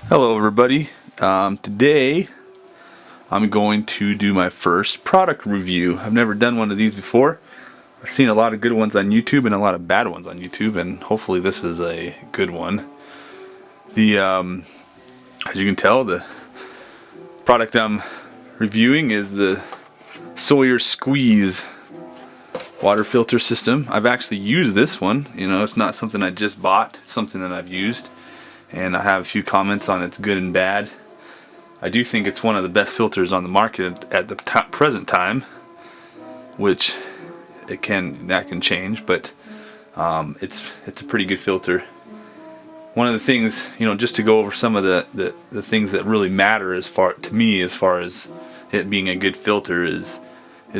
Hello everybody. Today I'm going to do my first product review. I've never done one of these before. I've seen a lot of good ones on YouTube and a lot of bad ones on YouTube, and hopefully this is a good one. As you can tell, the product I'm reviewing is the Sawyer Squeeze water filter system. I've actually used this one. It's not something I just bought, it's something that I've used. And I have a few comments on its good and bad. I do think it's one of the best filters on the market at the present time, which that can change, but it's a pretty good filter. One of the things, just to go over some of the things that really matter to me as far as it being a good filter is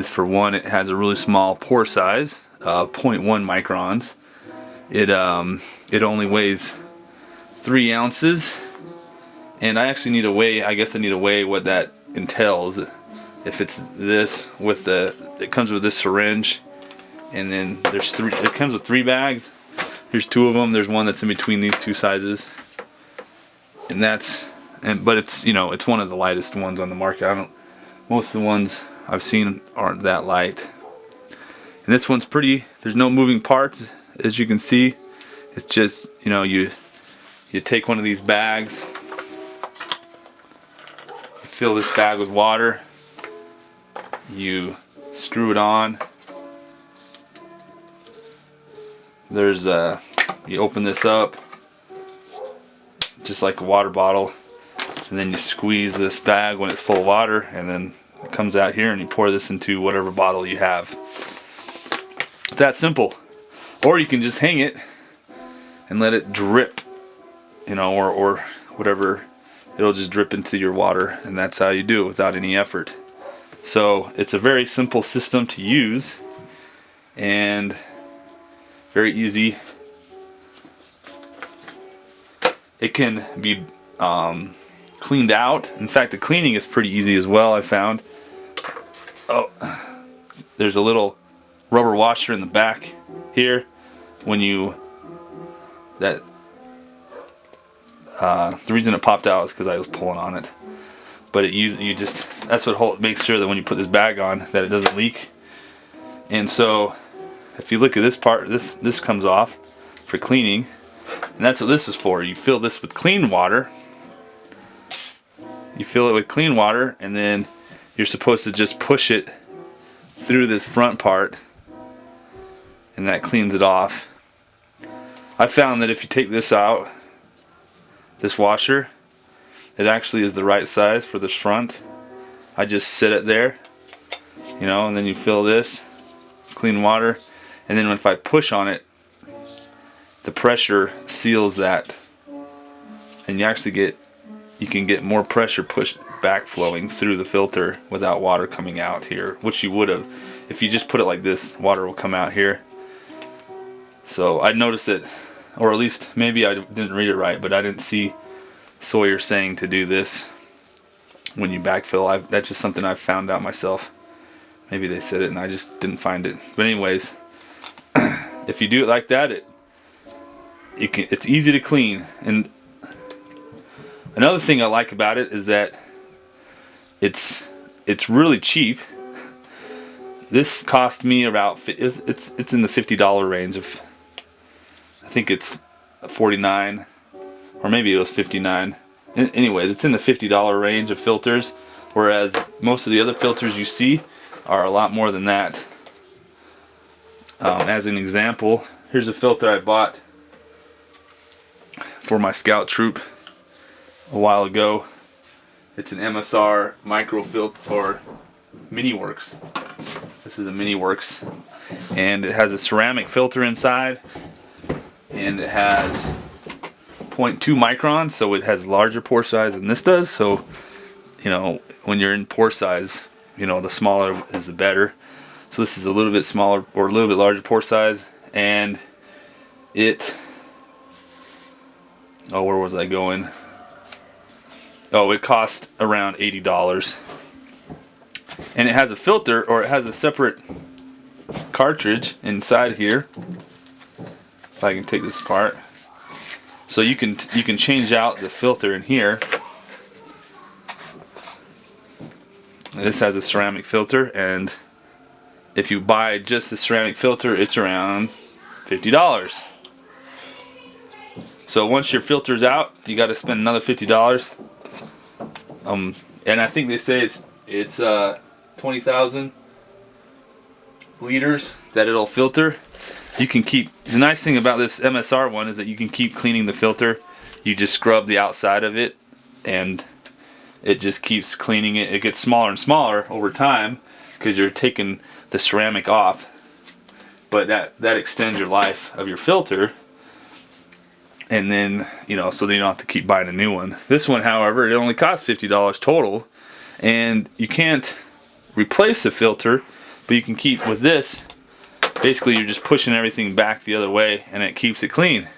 for one, it has a really small pore size, 0.1 microns. It only weighs 3 ounces, and I actually need to weigh. I guess I need to weigh what that entails. If it's this with it comes with this syringe, and then there's 3. It comes with 3 bags. There's 2 of them. There's one that's in between these 2 sizes, but it's it's one of the lightest ones on the market. Most of the ones I've seen aren't that light, and this one's pretty. There's no moving parts, as you can see. It's just you take one of these bags, you fill this bag with water, you screw it on. You open this up just like a water bottle, and then you squeeze this bag when it's full of water, and then it comes out here and you pour this into whatever bottle you have. It's that simple. Or you can just hang it and let it drip, or whatever. It'll just drip into your water, and that's how you do it without any effort. So it's a very simple system to use and very easy. It can be cleaned out. In fact, the cleaning is pretty easy as well, I found. There's a little rubber washer in the back here. The reason it popped out is because I was pulling on it, but that's what makes sure that when you put this bag on that it doesn't leak. And so if you look at this part, this comes off for cleaning, and that's what this is for. You fill this with clean water. You fill it with clean water, and then you're supposed to just push it through this front part, and that cleans it off. I found that if you take this out, this washer, it actually is the right size for this front. I just sit it there, and then you fill this clean water, and then if I push on it, the pressure seals that, and you can get more pressure pushed back flowing through the filter without water coming out here, which you would have if you just put it like this. Water will come out here. So I noticed it, or at least maybe I didn't read it right, but I didn't see Sawyer saying to do this when you backfill. That's just something I've found out myself. Maybe they said it and I just didn't find it. But anyways, if you do it like that, it's easy to clean. And another thing I like about it is that it's really cheap. This cost me about it's in the $50 range of. I think it's $49, or maybe it was $59. Anyways, it's in the $50 range of filters, whereas most of the other filters you see are a lot more than that. As an example, here's a filter I bought for my scout troop a while ago. It's an MSR micro filter, or Mini Works. This is a Mini Works, and it has a ceramic filter inside. And it has 0.2 microns, so it has larger pore size than this does. So, when you're in pore size, the smaller is the better. So this is a little bit smaller, or a little bit larger pore size, and where was I going? It cost around $80, and it has a filter, or it has a separate cartridge inside here. If I can take this apart. So you can change out the filter in here. This has a ceramic filter, and if you buy just the ceramic filter, it's around $50. So once your filter's out, you got to spend another $50. And I think they say it's 20,000 liters that it'll filter. You can keep, the nice thing about this MSR one is that you can keep cleaning the filter. You just scrub the outside of it, and it just keeps cleaning it. It gets smaller and smaller over time because you're taking the ceramic off, but that extends your life of your filter. And then, so then you don't have to keep buying a new one. This one, however, it only costs $50 total, and you can't replace the filter, but you can keep with this. Basically, you're just pushing everything back the other way, and it keeps it clean.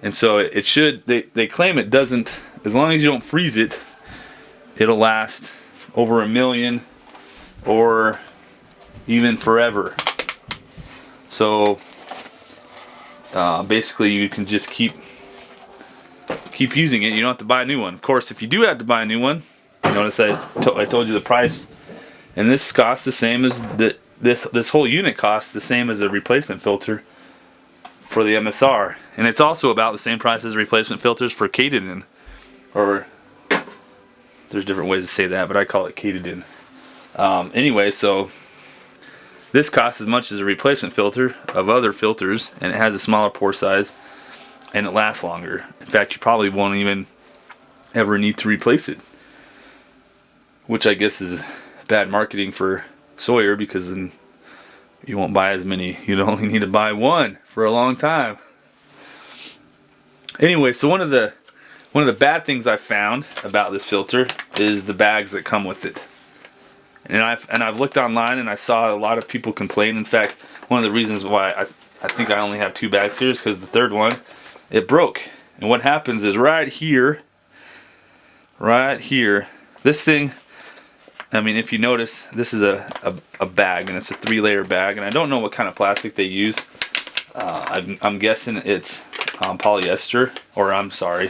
And so it should. They claim it doesn't. As long as you don't freeze it, it'll last over 1 million or even forever. So basically, you can just keep using it. You don't have to buy a new one. Of course, if you do have to buy a new one, notice I told you the price, and this costs the same as this whole unit costs the same as a replacement filter for the MSR, and it's also about the same price as replacement filters for Katadyn, or there's different ways to say that, but I call it Katadyn. Anyway, so this costs as much as a replacement filter of other filters, and it has a smaller pore size, and it lasts longer. In fact, you probably won't even ever need to replace it, which I guess is bad marketing for Sawyer, because then you won't buy as many. You'd only need to buy one for a long time. Anyway, so one of the bad things I found about this filter is the bags that come with it. And I've looked online, and I saw a lot of people complain. In fact, one of the reasons why I think I only have 2 bags here is because the third one, it broke. And what happens is right here, this thing, I mean, if you notice, this is a bag, and it's a 3-layer bag, and I don't know what kind of plastic they use. I'm guessing it's polyester, or I'm sorry,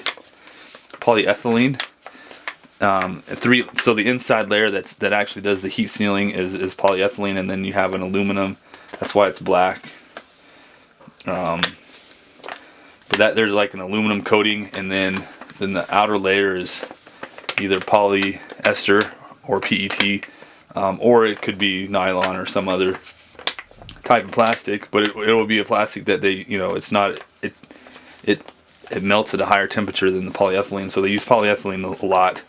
polyethylene. So the inside layer that actually does the heat sealing is polyethylene, and then you have an aluminum. That's why it's black. But there's like an aluminum coating, and then the outer layer is either polyester or PET, or it could be nylon or some other type of plastic. But it will be a plastic that they, it's not, it melts at a higher temperature than the polyethylene. So they use polyethylene a lot.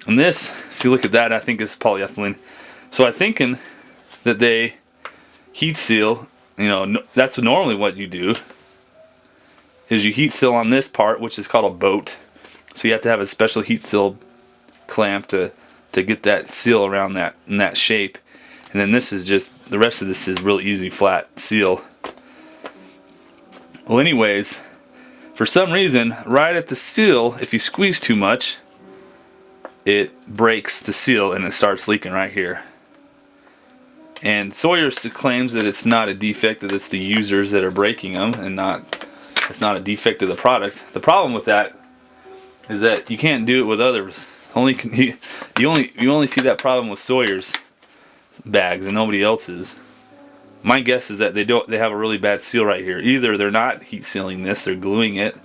And this, if you look at that, I think is polyethylene. So I'm thinking that they heat seal. That's normally what you do. Is you heat seal on this part, which is called a boat. So you have to have a special heat seal clamp to get that seal around that in that shape. And then this is just, the rest of this is real easy flat seal. Well, anyways, for some reason, right at the seal, if you squeeze too much, it breaks the seal and it starts leaking right here. And Sawyer claims that it's not a defect, that it's the users that are breaking them, and it's not a defect of the product. The problem with that is that you can't do it with others. You only see that problem with Sawyer's bags and nobody else's. My guess is that they have a really bad seal right here. Either they're not heat sealing this, they're gluing it,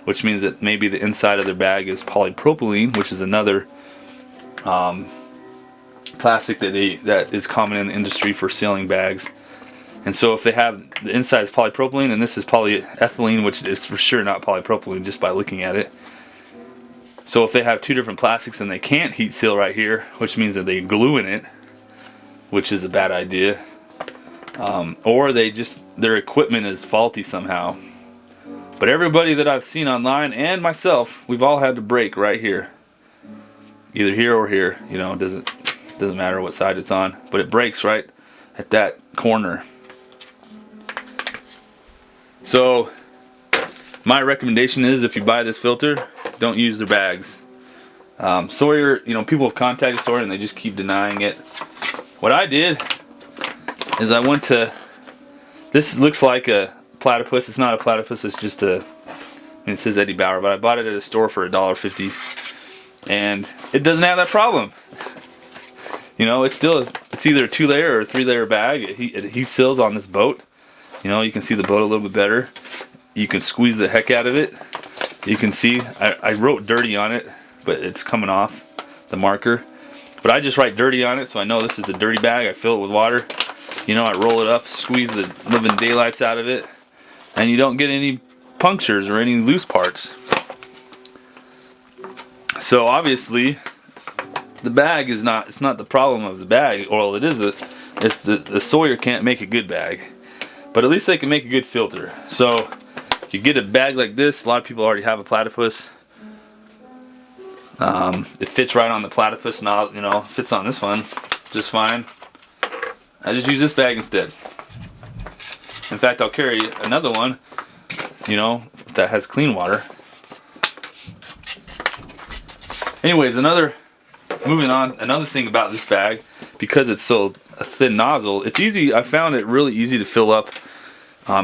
which means that maybe the inside of their bag is polypropylene, which is another plastic that is common in the industry for sealing bags. And so if they have, the inside is polypropylene and this is polyethylene, which is for sure not polypropylene just by looking at it. So if they have 2 different plastics, then they can't heat seal right here, which means that they glue in it, which is a bad idea. Or their equipment is faulty somehow. But everybody that I've seen online, and myself, we've all had to break right here. Either here or here, it doesn't matter what side it's on, but it breaks right at that corner. So my recommendation is, if you buy this filter, don't use their bags. Sawyer, people have contacted Sawyer and they just keep denying it. What I did is I went to, this looks like a platypus. It's not a platypus, it's just a, it says Eddie Bauer, but I bought it at a store for $1.50, and it doesn't have that problem. You know, it's either a 2-layer or a 3-layer bag. It heat seals on this boat. You know, you can see the boat a little bit better. You can squeeze the heck out of it. You can see I wrote dirty on it, but it's coming off the marker. But I just write dirty on it, so I know this is the dirty bag. I fill it with water. You know, I roll it up, squeeze the living daylights out of it, and you don't get any punctures or any loose parts. So obviously, the bag is not, it's not the problem of the bag. Well, it is the Sawyer can't make a good bag, but at least they can make a good filter. So if you get a bag like this, a lot of people already have a platypus. It fits right on the platypus, and you know, fits on this one just fine. I just use this bag instead. In fact, I'll carry another one, you know, that has clean water. Anyways, moving on, another thing about this bag, because it's so a thin nozzle, it's easy. I found it really easy to fill up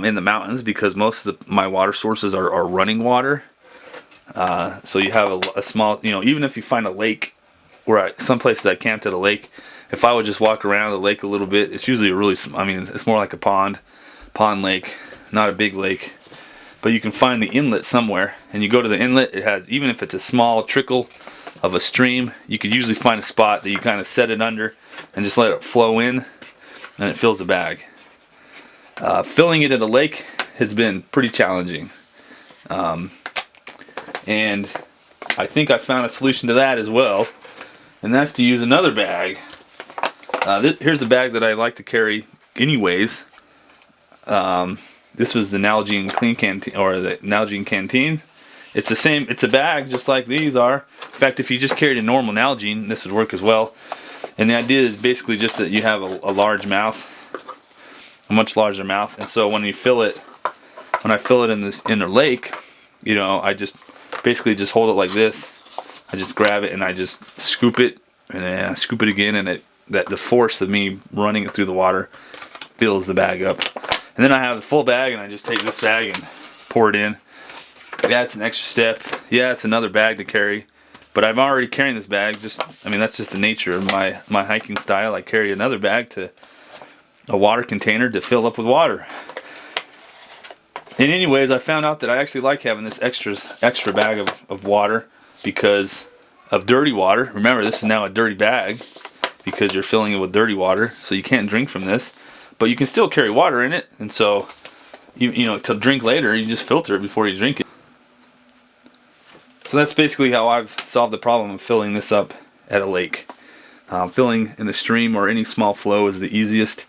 in the mountains, because most of my water sources are running water. So you have a small, you know, even if you find a lake, where some places I camped at a lake, if I would just walk around the lake a little bit, it's usually a really, I mean, it's more like a pond lake, not a big lake. But you can find the inlet somewhere, and you go to the inlet, it has, even if it's a small trickle of a stream, you could usually find a spot that you kind of set it under and just let it flow in, and it fills the bag. Filling it at a lake has been pretty challenging. And I think I found a solution to that as well, and that's to use another bag. Here's the bag that I like to carry anyways. This was the Nalgene Clean Canteen, or the Nalgene Canteen. It's the same, it's a bag just like these are. In fact, if you just carried a normal Nalgene, this would work as well. And the idea is basically just that you have a large mouth, a much larger mouth, and so when you fill it, when I fill it in this inner lake, you know, I just basically just hold it like this. I just grab it and I just scoop it, and then I scoop it again, and the force of me running it through the water fills the bag up. And then I have a full bag, and I just take this bag and pour it in. Yeah, it's an extra step. Yeah, it's another bag to carry, but I'm already carrying this bag. I mean, that's just the nature of my hiking style. I carry another bag, to a water container, to fill up with water. And anyways, I found out that I actually like having this extra bag of water, because of dirty water. Remember, this is now a dirty bag, because you're filling it with dirty water, so you can't drink from this, but you can still carry water in it. And so you know, to drink later, you just filter it before you drink it. So that's basically how I've solved the problem of filling this up at a lake. Filling in a stream or any small flow is the easiest.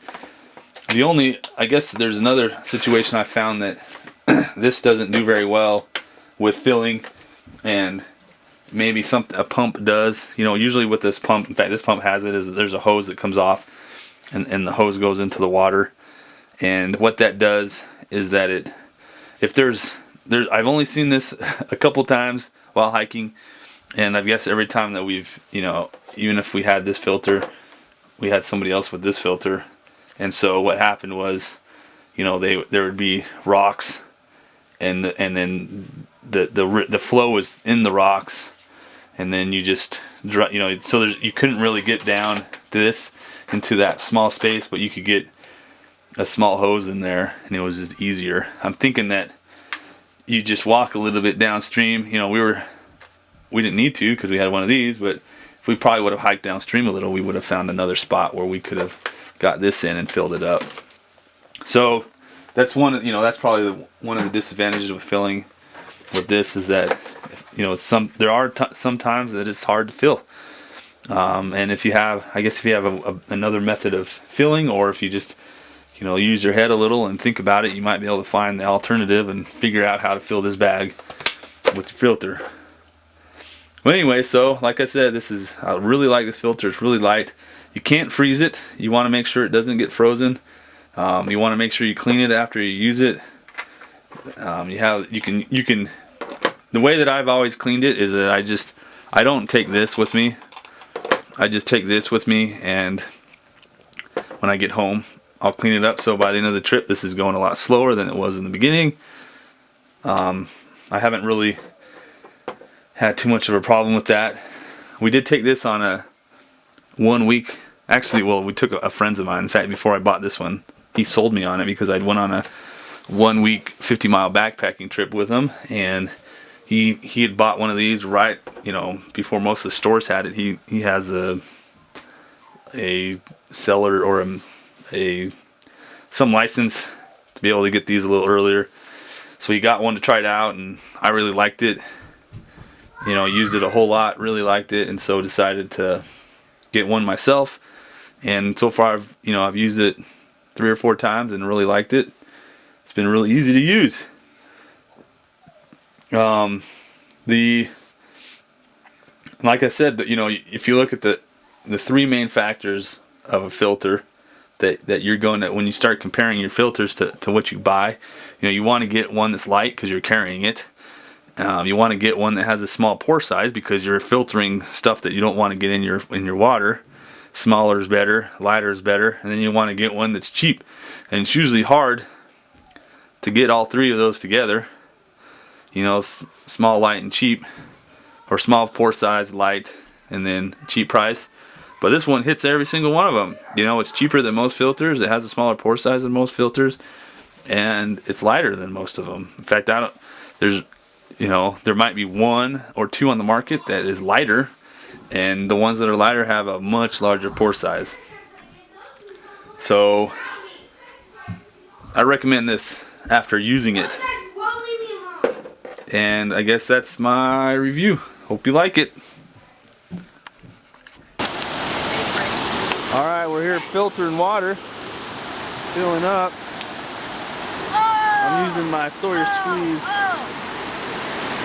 I guess there's another situation I found that this doesn't do very well with filling, and maybe a pump does. You know, usually with this pump, in fact this pump has it, is there's a hose that comes off, and the hose goes into the water. And what that does is that I've only seen this a couple times while hiking, and I guess every time that we've, you know, even if we had this filter, we had somebody else with this filter. And so what happened was, you know, there would be rocks, and then the flow was in the rocks, and then you just, you know, so you couldn't really get down to this into that small space, but you could get a small hose in there, and it was just easier. I'm thinking that you just walk a little bit downstream. You know, we didn't need to, because we had one of these, but if we probably would have hiked downstream a little, we would have found another spot where we could have got this in and filled it up. So that's that's probably one of the disadvantages with filling with this, is that, you know, there are some times that it's hard to fill. And if you have another method of filling, or if you just, you know, use your head a little and think about it, you might be able to find the alternative and figure out how to fill this bag with the filter. Well, anyway, so like I said, I really like this filter. It's really light. You can't freeze it. You want to make sure it doesn't get frozen. You want to make sure you clean it after you use it. You can. The way that I've always cleaned it is that I don't take this with me. I just take this with me, and when I get home, I'll clean it up. So by the end of the trip, this is going a lot slower than it was in the beginning. I haven't really had too much of a problem with that. We did take this on a 1 week, actually, well, we took a friend of mine. In fact, before I bought this one, he sold me on it because I'd went on a 1 week 50-mile backpacking trip with him, and he had bought one of these right, you know, before most of the stores had it. He has a seller or some license to be able to get these a little earlier. So he got one to try it out, and I really liked it. You know, used it a whole lot, really liked it, and so decided to get one myself. And so far, I've used it 3 or 4 times and really liked it. It's been really easy to use. Like I said, you know, if you look at the 3 main factors of a filter that you're going to, when you start comparing your filters to what you buy, you know, you want to get one that's light because you're carrying it. You want to get one that has a small pore size because you're filtering stuff that you don't want to get in your water. Smaller is better, lighter is better, and then you want to get one that's cheap. And it's usually hard to get all 3 of those together. You know, small, light, and cheap, or small pore size, light, and then cheap price. But this one hits every single one of them. You know, it's cheaper than most filters. It has a smaller pore size than most filters, and it's lighter than most of them. In fact, there might be 1 or 2 on the market that is lighter, and the ones that are lighter have a much larger pore size. So I recommend this after using it. And I guess that's my review. Hope you like it. Alright, we're here filtering water, filling up. I'm using my Sawyer Squeeze.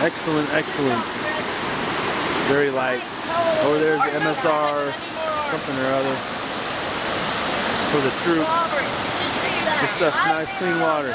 Excellent, excellent. Very light. Over there's the MSR, something or other, for the troop. This stuff's nice, clean water.